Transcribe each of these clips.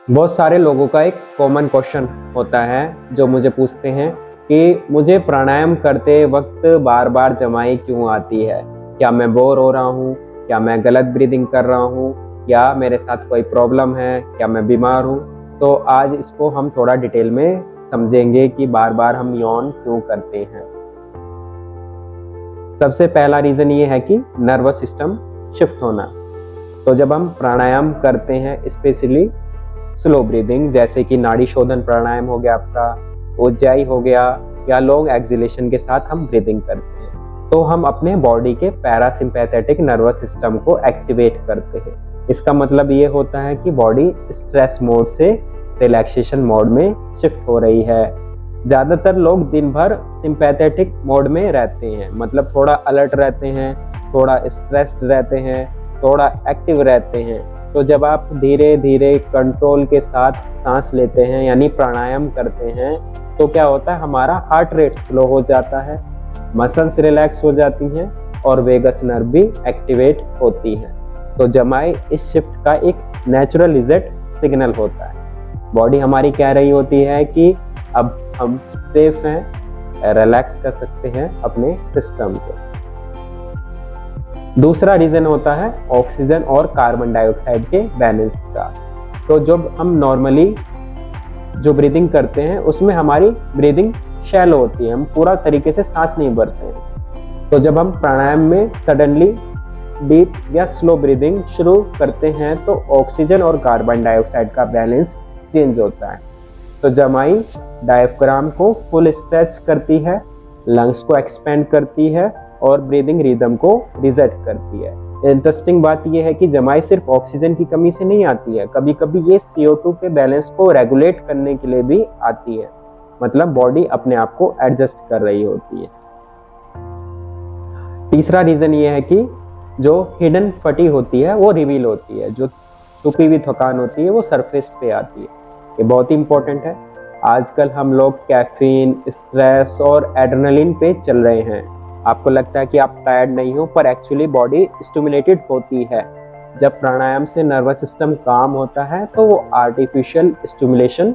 बहुत सारे लोगों का एक कॉमन क्वेश्चन होता है जो मुझे पूछते हैं कि मुझे प्राणायाम करते वक्त बार बार जमाई क्यों आती है। क्या मैं बोर हो रहा हूँ, क्या मैं गलत ब्रीदिंग कर रहा हूँ, या मेरे साथ कोई प्रॉब्लम है, क्या मैं बीमार हूँ। तो आज इसको हम थोड़ा डिटेल में समझेंगे कि बार बार हम यौन क्यों करते हैं। सबसे पहला रीज़न ये है कि नर्वस सिस्टम शिफ्ट होना। तो जब हम प्राणायाम करते हैं, स्पेशली स्लो ब्रीदिंग, जैसे कि नाड़ी शोधन प्राणायाम हो गया आपका, उज्जाई हो गया, या लॉन्ग एक्सहेलेशन के साथ हम ब्रीदिंग करते हैं, तो हम अपने बॉडी के पैरासिम्पैथेटिक नर्वस सिस्टम को एक्टिवेट करते हैं। इसका मतलब ये होता है कि बॉडी स्ट्रेस मोड से रिलैक्सेशन मोड में शिफ्ट हो रही है। ज़्यादातर लोग दिन भर सिंपैथेटिक मोड में रहते हैं, मतलब थोड़ा अलर्ट रहते हैं, थोड़ा स्ट्रेस्ड रहते हैं, थोड़ा एक्टिव रहते हैं। तो जब आप धीरे धीरे कंट्रोल के साथ सांस लेते हैं, यानी प्राणायाम करते हैं, तो क्या होता है, हमारा हार्ट रेट स्लो हो जाता है, मसल्स रिलैक्स हो जाती हैं और वेगस नर्व भी एक्टिवेट होती हैं। तो जमाई इस शिफ्ट का एक नेचुरल रिजल्ट सिग्नल होता है। बॉडी हमारी कह रही होती है कि अब हम सेफ हैं, रिलैक्स कर सकते हैं अपने सिस्टम को। दूसरा रीज़न होता है ऑक्सीजन और कार्बन डाइऑक्साइड के बैलेंस का। तो जब हम नॉर्मली जो ब्रीदिंग करते हैं उसमें हमारी ब्रीदिंग शैलो होती है, हम पूरा तरीके से सांस नहीं भरते हैं। तो जब हम प्राणायाम में सडनली डीप या स्लो ब्रीदिंग शुरू करते हैं तो ऑक्सीजन और कार्बन डाइऑक्साइड का बैलेंस चेंज होता है। तो जमाई डायफ्राम को फुल स्ट्रेच करती है, लंग्स को एक्सपेंड करती है और ब्रीदिंग रिदम को रिसेट करती है। इंटरेस्टिंग बात यह है कि जमाई सिर्फ ऑक्सीजन की कमी से नहीं आती है, कभी कभी ये CO2 के बैलेंस को रेगुलेट करने के लिए भी आती है। मतलब बॉडी अपने आप को एडजस्ट कर रही होती है। तीसरा रीज़न ये है कि जो हिडन फटीग होती है वो रिवील होती है, जो छुपी हुई थकान होती है वो सरफेस पे आती है। ये बहुत ही इंपॉर्टेंट है। आजकल हम लोग कैफीन, स्ट्रेस और एड्रेनलिन पे चल रहे हैं। आपको लगता है कि आप टायर्ड नहीं हो, पर एक्चुअली बॉडी स्टिमुलेटेड होती है। जब प्राणायाम से नर्वस सिस्टम काम होता है तो वो आर्टिफिशियल स्टिमुलेशन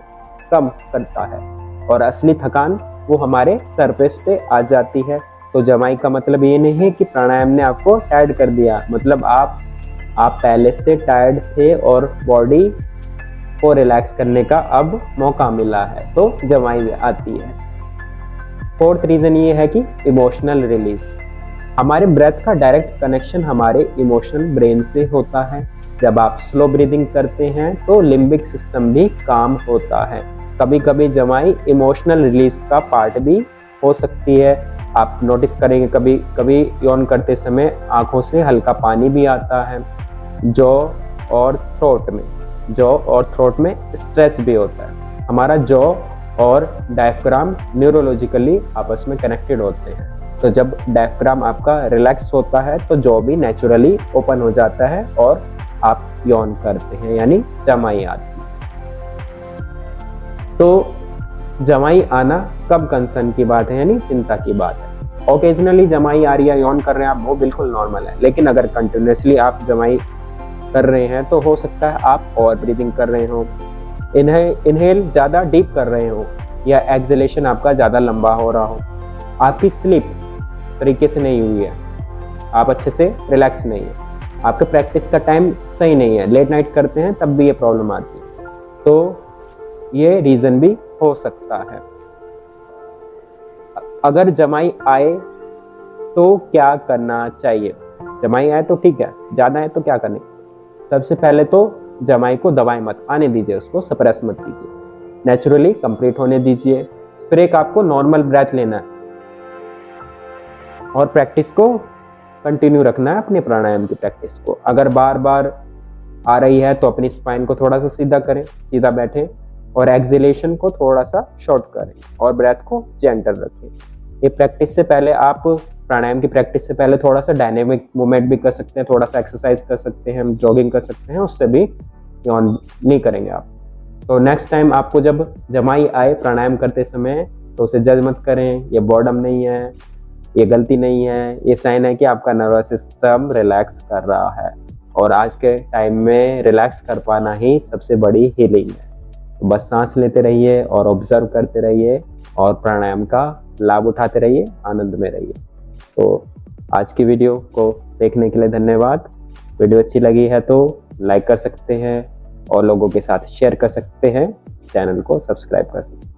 कम करता है और असली थकान वो हमारे सरफेस पे आ जाती है। तो जमाई का मतलब ये नहीं है कि प्राणायाम ने आपको टायर्ड कर दिया, मतलब आप पहले से टायर्ड थे और बॉडी को रिलैक्स करने का अब मौका मिला है, तो जमाई आती है। फोर्थ रीज़न ये है कि इमोशनल रिलीज। हमारे ब्रेथ का डायरेक्ट कनेक्शन हमारे इमोशनल ब्रेन से होता है। जब आप स्लो ब्रीदिंग करते हैं तो लिम्बिक सिस्टम भी काम होता है। कभी कभी जमाई इमोशनल रिलीज का पार्ट भी हो सकती है। आप नोटिस करेंगे कभी कभी यौन करते समय आंखों से हल्का पानी भी आता है। जॉ और थ्रोट में स्ट्रेच भी होता है। हमारा जॉ और डायफ्राम न्यूरोलॉजिकली आपस में कनेक्टेड होते हैं। तो जब डायफ्राम आपका रिलैक्स होता है तो जॉ भी नेचुरली ओपन हो जाता है और आप यौन करते हैं, यानी जमाई आती है। तो जमाई आना कब कंसर्न की बात है, यानी चिंता की बात है। ओकेजनली जमाई आ रही है, यौन कर रहे हैं आप, वो बिल्कुल नॉर्मल है। लेकिन अगर कंटिन्यूसली आप जमाई कर रहे हैं तो हो सकता है आप ओवर ब्रीदिंग कर रहे हो, इनहेल ज़्यादा डीप कर रहे हो, या एक्सहेलेशन आपका ज़्यादा लंबा हो रहा हो, आपकी स्लीप तरीके से नहीं हुई है, आप अच्छे से रिलैक्स नहीं है, आपके प्रैक्टिस का टाइम सही नहीं है, लेट नाइट करते हैं तब भी ये प्रॉब्लम आती है। तो ये रीज़न भी हो सकता है। अगर जमाई आए तो क्या करना चाहिए? जमाई आए तो ठीक है, ज़्यादा है तो क्या करें? सबसे पहले तो जमाई को दवाई मत आने दीजिए, उसको सप्रेस मत कीजिए, नेचुरली कंप्लीट होने दीजिए। फिर एक आपको नॉर्मल ब्रेथ लेना है और प्रैक्टिस को कंटिन्यू रखना है, अपने प्राणायाम की प्रैक्टिस को। अगर बार बार आ रही है तो अपनी स्पाइन को थोड़ा सा सीधा करें, सीधा बैठें और एक्सहेलेशन को थोड़ा सा शॉर्ट करें और ब्रेथ को जेंटल रखें। ये प्रैक्टिस से पहले आप प्राणायाम की प्रैक्टिस से पहले थोड़ा सा डायनेमिक मूवमेंट भी कर सकते हैं, थोड़ा सा एक्सरसाइज कर सकते हैं, जॉगिंग कर सकते हैं, उससे भी यौन नहीं करेंगे आप। तो नेक्स्ट टाइम आपको जब जमाई आए प्राणायाम करते समय तो उसे जज मत करें, ये बॉर्डम नहीं है, ये गलती नहीं है, ये साइन है कि आपका नर्वस सिस्टम रिलैक्स कर रहा है और आज के टाइम में रिलैक्स कर पाना ही सबसे बड़ी हीलिंग है। तो बस सांस लेते रहिए और ऑब्जर्व करते रहिए और प्राणायाम का लाभ उठाते रहिए, आनंद में रहिए। तो आज की वीडियो को देखने के लिए धन्यवाद। वीडियो अच्छी लगी है तो लाइक कर सकते हैं और लोगों के साथ शेयर कर सकते हैं, चैनल को सब्सक्राइब कर सकते हैं।